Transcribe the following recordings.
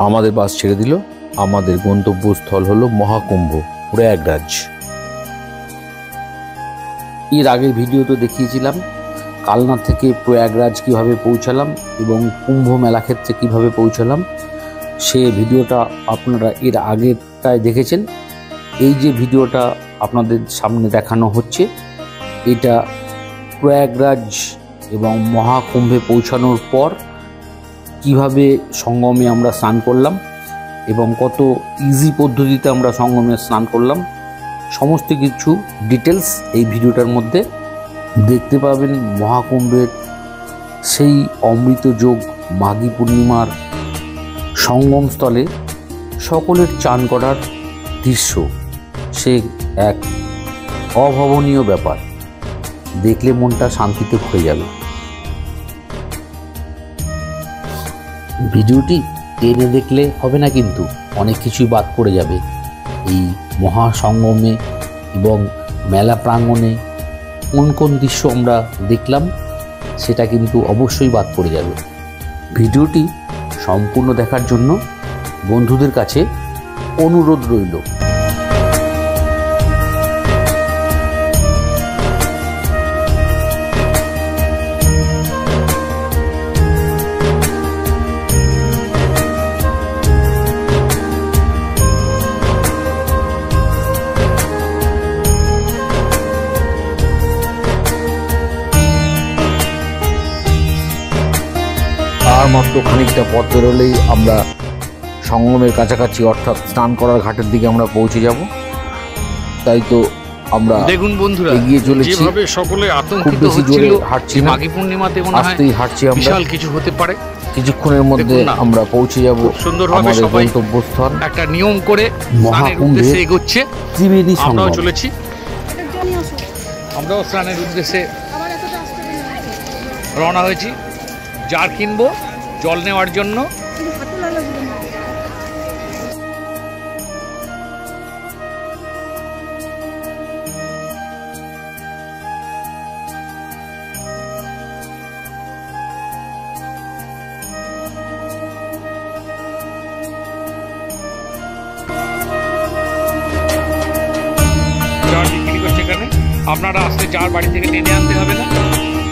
আমাদের বাস ছেড়ে দিল। আমাদের গন্তব্যস্থল হলো মহাকুম্ভ, প্রয়াগরাজ। এর আগের ভিডিওতে দেখিয়েছিলাম কালনা থেকে প্রয়াগরাজ কিভাবে পৌঁছালাম এবং কুম্ভ মেলা ক্ষেত্রে কিভাবে পৌঁছালাম। সে ভিডিওটা আপনারা এর আগেরটায় দেখেছেন। এই যে ভিডিওটা আপনাদের সামনে দেখানো হচ্ছে, এটা প্রয়াগরাজ এবং মহাকুম্ভে পৌঁছানোর পর কিভাবে সঙ্গমে আমরা স্নান করলাম এবং কত ইজি পদ্ধতিতে আমরা সঙ্গমে স্নান করলাম, সমস্ত কিছু ডিটেলস এই ভিডিওটার মধ্যে দেখতে পাবেন। মহাকুম্ভের সেই অমৃত যোগ মাঘী পূর্ণিমার সঙ্গমস্থলে সকলের চান করার দৃশ্য, সে এক অভাবনীয় ব্যাপার। দেখলে মনটা শান্তিতে ভরে যাবে। ভিডিওটি টেনে দেখলে হবে না, কিন্তু অনেক কিছুই বাদ পড়ে যাবে। এই মহাসঙ্গমে এবং মেলা প্রাঙ্গণে কোন কোন দৃশ্য আমরা দেখলাম সেটা কিন্তু অবশ্যই বাদ পড়ে যাবে। ভিডিওটি সম্পূর্ণ দেখার জন্য বন্ধুদের কাছে অনুরোধ রইল। আর মাত্র খানিকটা পথ বেরোলেই আমরা সঙ্গমের কাছাকাছি, অর্থাৎ স্নান করার ঘাটের দিকে আমরা পৌঁছে যাব। তাই তো আমরা দেখুন বন্ধুরা এগিয়ে চলেছি। যেভাবে সকলে আতঙ্কিত হচ্ছিল, হাঁটছি না, মাঘী পূর্ণিমাতে মনে হয় আস্তেই হাঁটছি আমরা। বিশাল কিছু হতে পারে। কিছুক্ষণের মধ্যে আমরা পৌঁছে যাব সুন্দরভাবে সবাই গন্তব্যস্থল। একটা নিয়ম করে স্নানের উদ্দেশ্যে এগোচ্ছে। ত্রিবেণী আমরাও সঙ্গম। চলেছি, আমরাও স্নানের উদ্দেশ্যে রওনা হয়েছি। জার কিনবো জল নেওয়ার জন্য। আপনারা আসলে জার বাড়ি থেকে টেনে আনতে হবে না,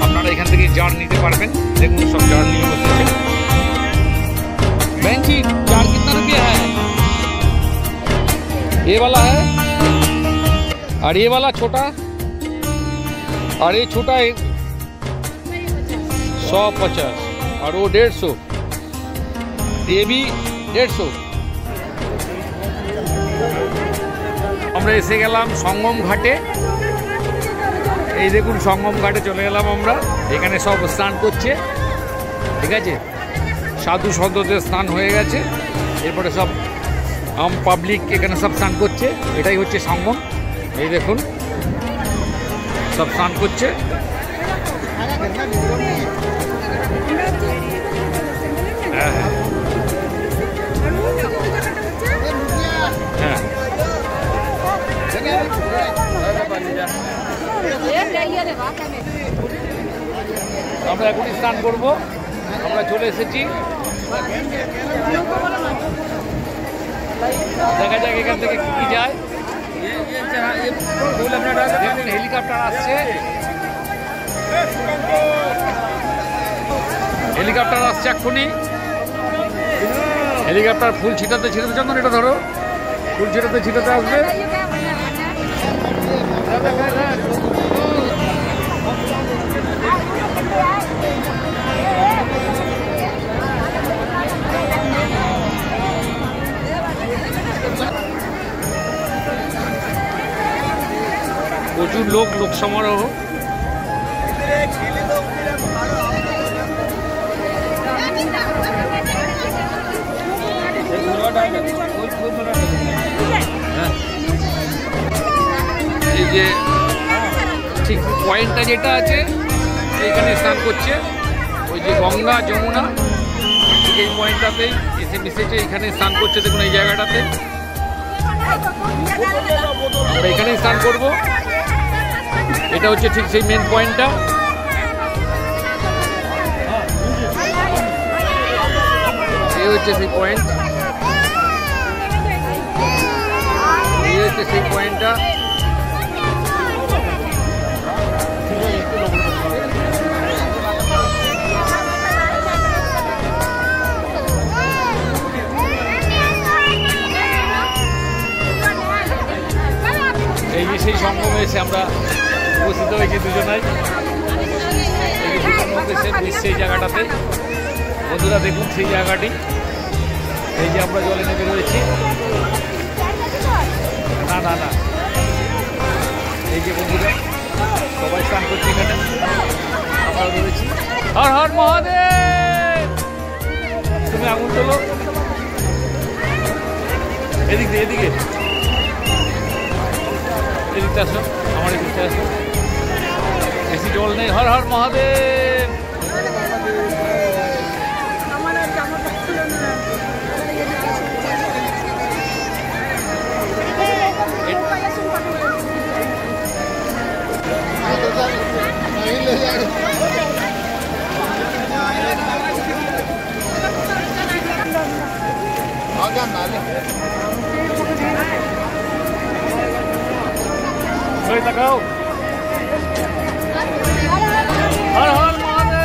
আপনারা এখান থেকে জার নিতে পারবেন। দেখুন সব জার নিয়ে বসেছে। बहन जी जार कितना रुपया है? ये वाला है और ये वाला छोटा, और ये छोटा 150 और वो 150, ये भी 150। আমরা এসে গেলাম সঙ্গম ঘাটে। এই দেখুন সঙ্গম ঘাটে চলে গেলাম আমরা। এখানে সব স্নান করছে, ঠিক আছে। সাধু সন্তদের স্নান হয়ে গেছে, এরপরে সব আম পাবলিক এখানে সব স্নান করছে। এটাই হচ্ছে সঙ্গম। এই দেখুন সব স্নান করছে। হ্যাঁ হ্যাঁ হ্যাঁ, আমরা এখনই স্নান করবো। আমরা চলে এসেছি, দেখা যাক এখান থেকে কি যায়। হেলিকপ্টার আসছে, হেলিকপ্টার আসছে এক্ষুনি। হেলিকপ্টার ফুল ছিটাতে ছিটাতে, চন্দন এটা ধরো, ফুল ছিটাতে ছিটাতে আসবে। প্রচুর লোক সমারোহ। এই যে ঠিক পয়েন্টটা যেটা আছে এইখানে স্নান করছে, ওই যে গঙ্গা যমুনা, ঠিক এই পয়েন্টটাতেই এসে মিশেছে, এখানে স্নান করছে। দেখুন এই জায়গাটাতে আমরা এখানেই স্নান করবো। এটা হচ্ছে ঠিক সেই মেন পয়েন্টটা। এই হচ্ছে সেই পয়েন্ট। হচ্ছে সেই পয়েন্টটা। এই যে সেই সঙ্গমে এসে আমরা উপস্থিত হয়েছি দুজনাই, সেই জায়গাটাতে। বন্ধুরা দেখুন সেই জায়গাটি, এই যে আমরা জলে নেমে রয়েছি। না না না, এই যে বন্ধুরা সবাই স্নান করছে এখানে, আমরা রয়েছি। হর হর মহাদেব। তুমি আগুন তোলো, এদিকে এদিকে এদিকটা আসো, আমার এদিকটা আসো। বেশি জল নেই। হর হর মহাদেব। তাকাও। হর হর মহাদেব।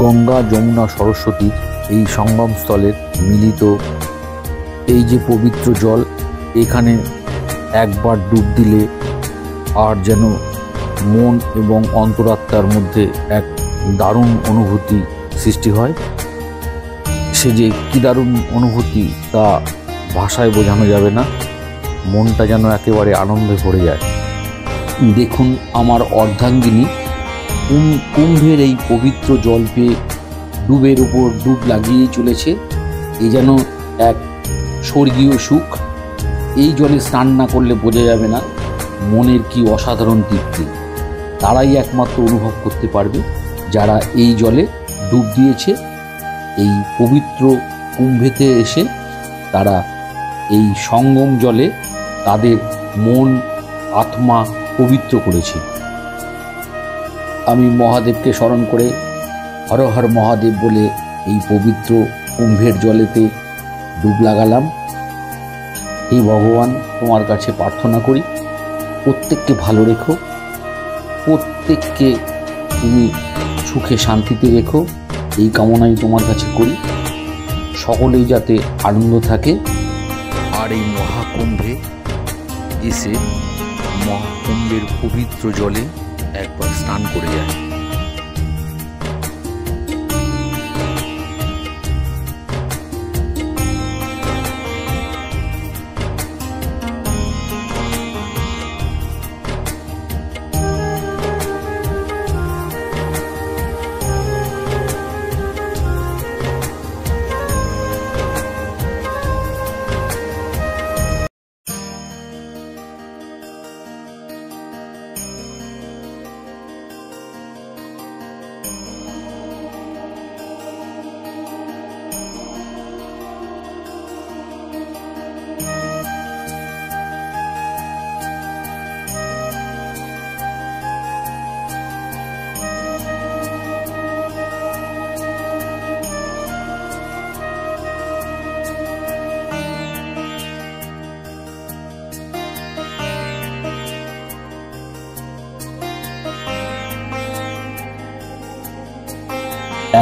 গঙ্গা, যমুনা, সরস্বতীর এই সঙ্গমস্থলের মিলিত এই যে পবিত্র জল, এখানে একবার ডুব দিলে আর যেন মন এবং অন্তরাত্মার মধ্যে এক দারুণ অনুভূতি সৃষ্টি হয়। সে যে কী দারুণ অনুভূতি তা ভাষায় বোঝানো যাবে না। মনটা যেন একেবারে আনন্দে ভরে যায়। দেখুন আমার অর্ধাঙ্গিনী কুম্ভের এই পবিত্র জল পেয়ে ডুবের উপর ডুব লাগিয়েই চলেছে। এ যেন এক স্বর্গীয় সুখ। এই জলে স্নান না করলে বোঝা যাবে না মনের কি অসাধারণ তৃপ্তি। তারাই একমাত্র অনুভব করতে পারবে যারা এই জলে ডুব দিয়েছে। এই পবিত্র কুম্ভেতে এসে তারা এই সঙ্গম জলে তাদের মন আত্মা পবিত্র করেছে। আমি মহাদেবকে স্মরণ করে হর হর মহাদেব বলে এই পবিত্র কুম্ভের জলেতে ডুব লাগালাম। এই ভগবান তোমার কাছে প্রার্থনা করি প্রত্যেককে ভালো রেখো, প্রত্যেককে তুমি সুখে শান্তিতে রেখো, এই কামনাই তোমার কাছে করি। সকলেই যাতে আনন্দ থাকে। আর এই মহাকুম্ভে এসে মহাকুম্ভের পবিত্র জলে একবার স্নান করে যায়।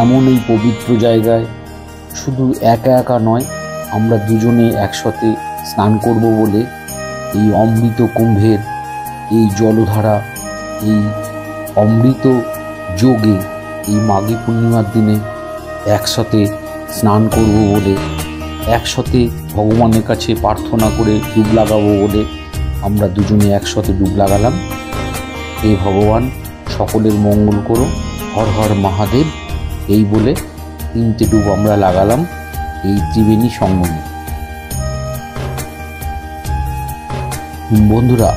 এমন এই পবিত্র জায়গায় শুধু একা একা নয়, আমরা দুজনে একসাথে স্নান করব বলে এই অমৃত কুম্ভের এই জলধারা, এই অমৃত যোগে এই মাঘী পূর্ণিমার দিনে একসাথে স্নান করব বলে, একসাথে ভগবানের কাছে প্রার্থনা করে ডুব লাগাবো বলে আমরা দুজনে একসাথে ডুব লাগালাম। হে ভগবান, সকলের মঙ্গল করো, হর হর মহাদেব, এই বলে 3টে ডুব আমরা লাগালাম এই ত্রিবেণী সঙ্গমে। বন্ধুরা,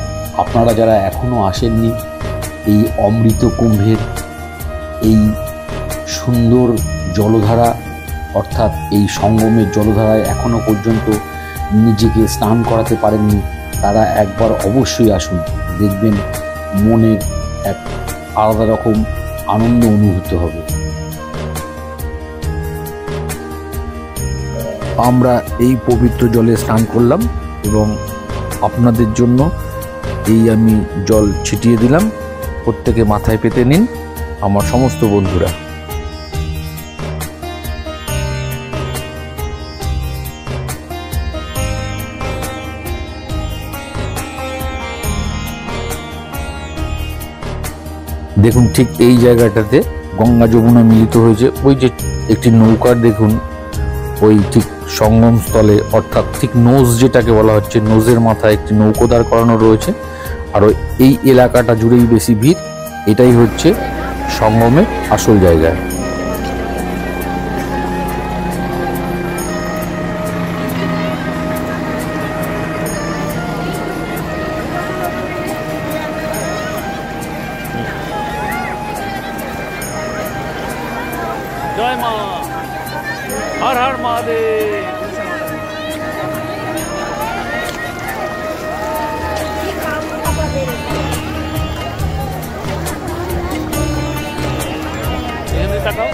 আপনারা যারা এখনো আসেননি এই অমৃত কুম্ভের এই সুন্দর জলধারা অর্থাৎ এই সঙ্গমের জলধারায় এখনো পর্যন্ত নিজেকে স্নান করাতে পারেননি, তারা একবার অবশ্যই আসুন। দেখবেন মনে এক আলাদা রকম আনন্দ অনুভূত হবে। আমরা এই পবিত্র জলে স্নান করলাম এবং আপনাদের জন্য এই আমি জল ছিটিয়ে দিলাম। প্রত্যেকে মাথায় পেতে নিন আমার সমস্ত বন্ধুরা। দেখুন ঠিক এই জায়গাটাতে গঙ্গা যমুনা মিলিত হয়েছে। ওই যে একটি নৌকার দেখুন ওই ঠিক সঙ্গম স্থলে অর্থাৎ ঠিক নোজ যেটাকে বলা হচ্ছে, নোজের মাথায় একটি নৌকো দাঁড় করানো রয়েছে। আর এই এলাকাটা জুড়েই বেশি ভিড়। এটাই হচ্ছে সঙ্গমের আসল জায়গা। জয় মা, হর হর মহাদেব। এখানে তাকাও।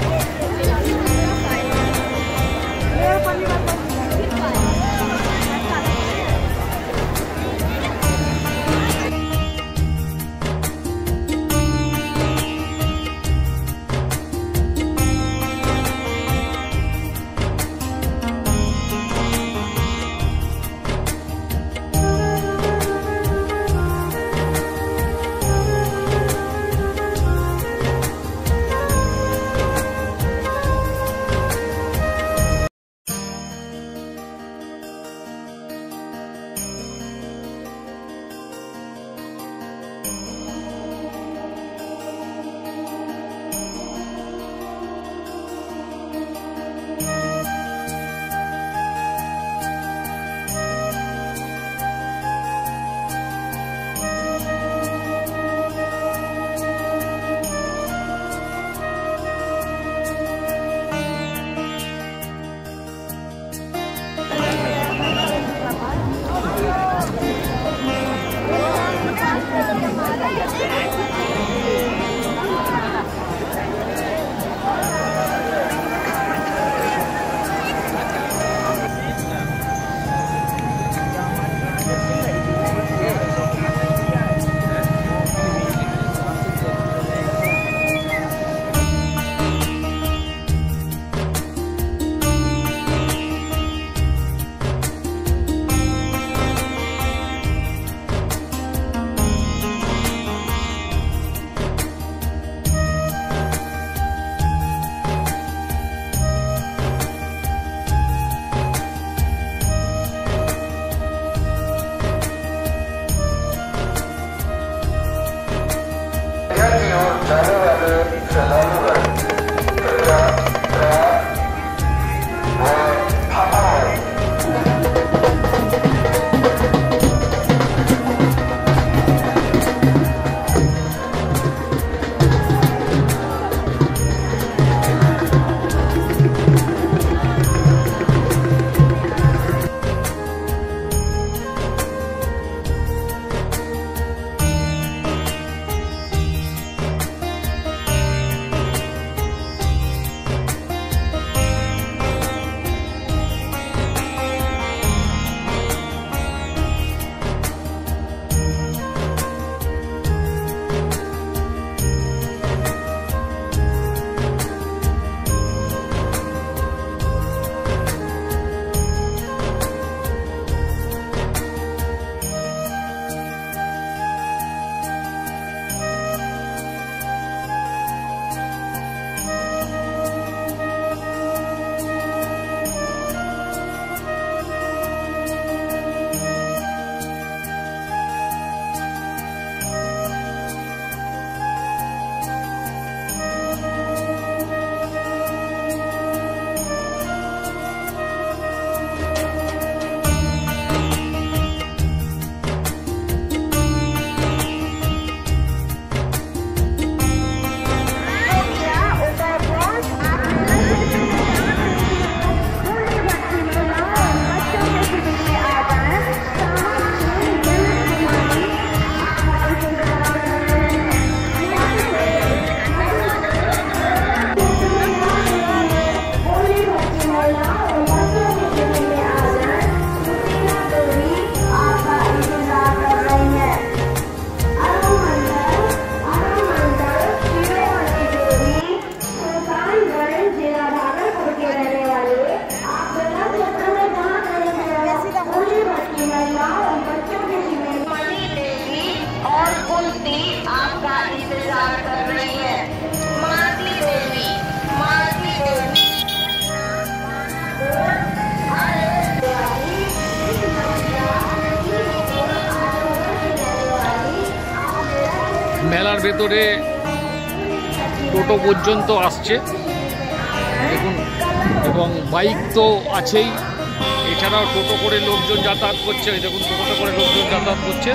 মেলার ভেতরে টোটো পর্যন্ত আসছে দেখুন, এবং বাইক তো আছেই, এছাড়াও টোটো করে লোকজন যাতায়াত করছে। এই দেখুন টোটো করে লোকজন যাতায়াত করছে।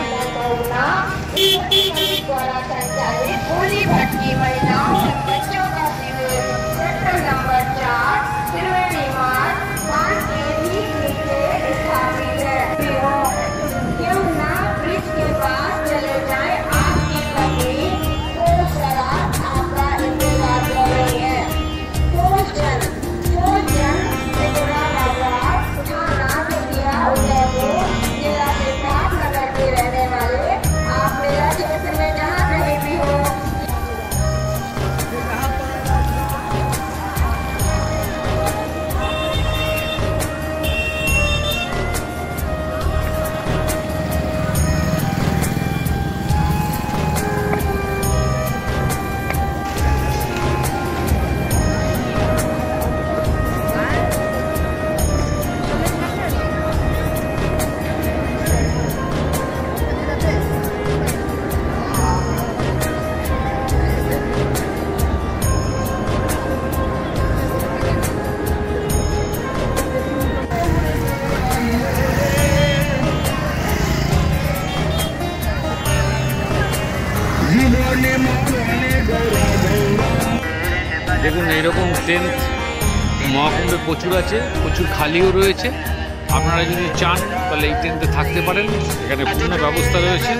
দেখুন এইরকম টেন্ট মহাকুম্ভে প্রচুর আছে, প্রচুর খালিও রয়েছে। আপনারা যদি চান তাহলে এই টেন্টে থাকতে পারেন, এখানে পূর্ণ ব্যবস্থা রয়েছে।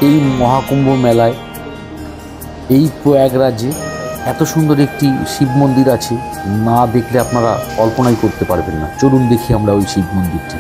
এই মহাকুম্ভ মেলায় এই প্রয়াগরাজে এত সুন্দর একটি শিব মন্দির আছে, না দেখলে আপনারা কল্পনাই করতে পারবেন না। চলুন দেখি আমরা ওই শিব মন্দিরটি।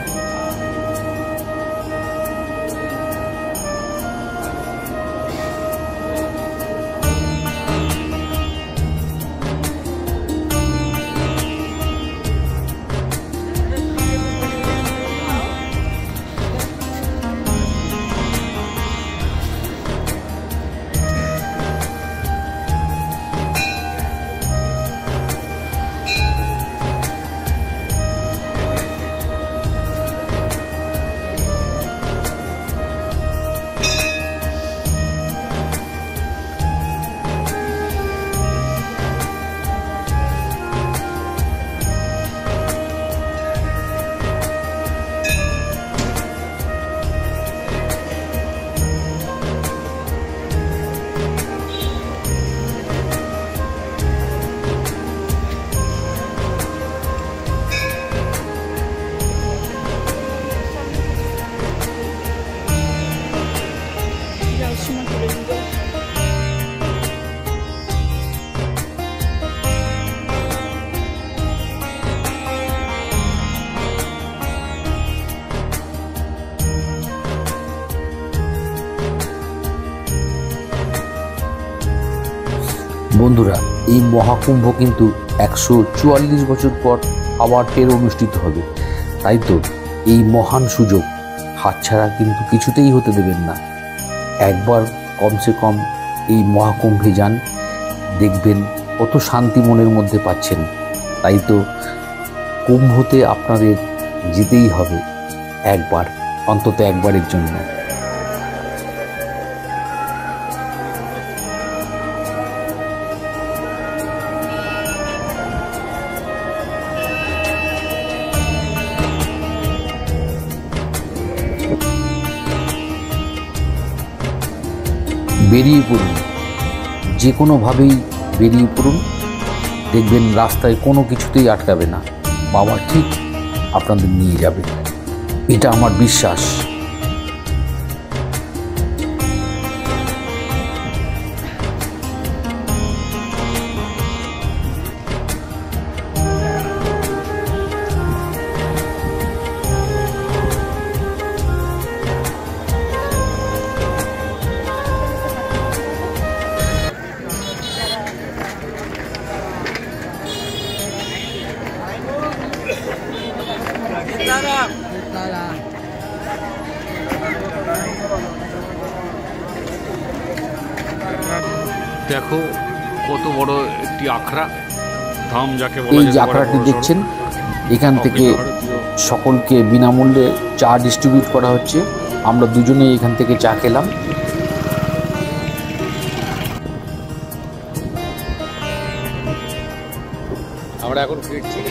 বন্ধুরা, এই মহাকুম্ভ কিন্তু 144 বছর পর আবার ফের অনুষ্ঠিত হবে। তাই তো এই মহান সুযোগ হাতছাড়া কিন্তু কিছুতেই হতে দেবেন না। একবার কমসে কম এই মহাকুম্ভে যান, দেখবেন কত শান্তি মনের মধ্যে পাচ্ছেন। তাই তো কুম্ভতে আপনাদের যেতেই হবে একবার, অন্তত একবারের জন্য। বেরিয়ে পড়ুন, যে কোনোভাবেই বেরিয়ে পড়ুন, দেখবেন রাস্তায় কোনো কিছুতেই আটকাবে না, বাবা ঠিক আপনাদের নিয়ে যাবে, এটা আমার বিশ্বাস। দেখো কত বড় একটি আখড়া, ধাম যাকে বলা এই যায়। যে আখড়াটি দেখছেন, এখান থেকে সকলকে বিনামূল্যে চা ডিস্ট্রিবিউট করা হচ্ছে। আমরা দুজনেই এখান থেকে চা খেলাম। আমরা এখন ফিরছি।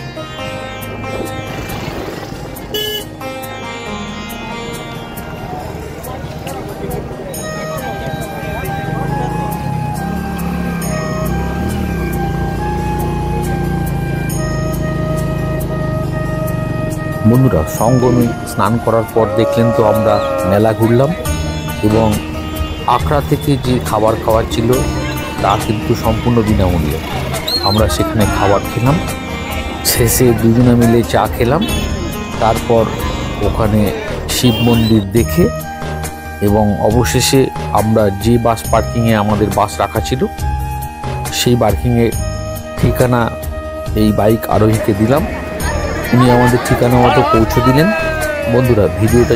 বন্ধুরা, সঙ্গমে স্নান করার পর দেখলেন তো আমরা মেলা ঘুরলাম, এবং আখড়া থেকে যে খাবার খাওয়ার ছিল তা কিন্তু সম্পূর্ণ বিনামূল্যে। আমরা সেখানে খাবার খেলাম, শেষে দুজনে মিলে চা খেলাম। তারপর ওখানে শিব মন্দির দেখে এবং অবশেষে আমরা যে বাস পার্কিংয়ে আমাদের বাস রাখা ছিল সেই পার্কিংয়ে ঠিকানা এই বাইক আরোহীকে দিলাম। উনি আমাদের ঠিকানা মতো পৌঁছে দিলেন। বন্ধুরা, ভিডিওটা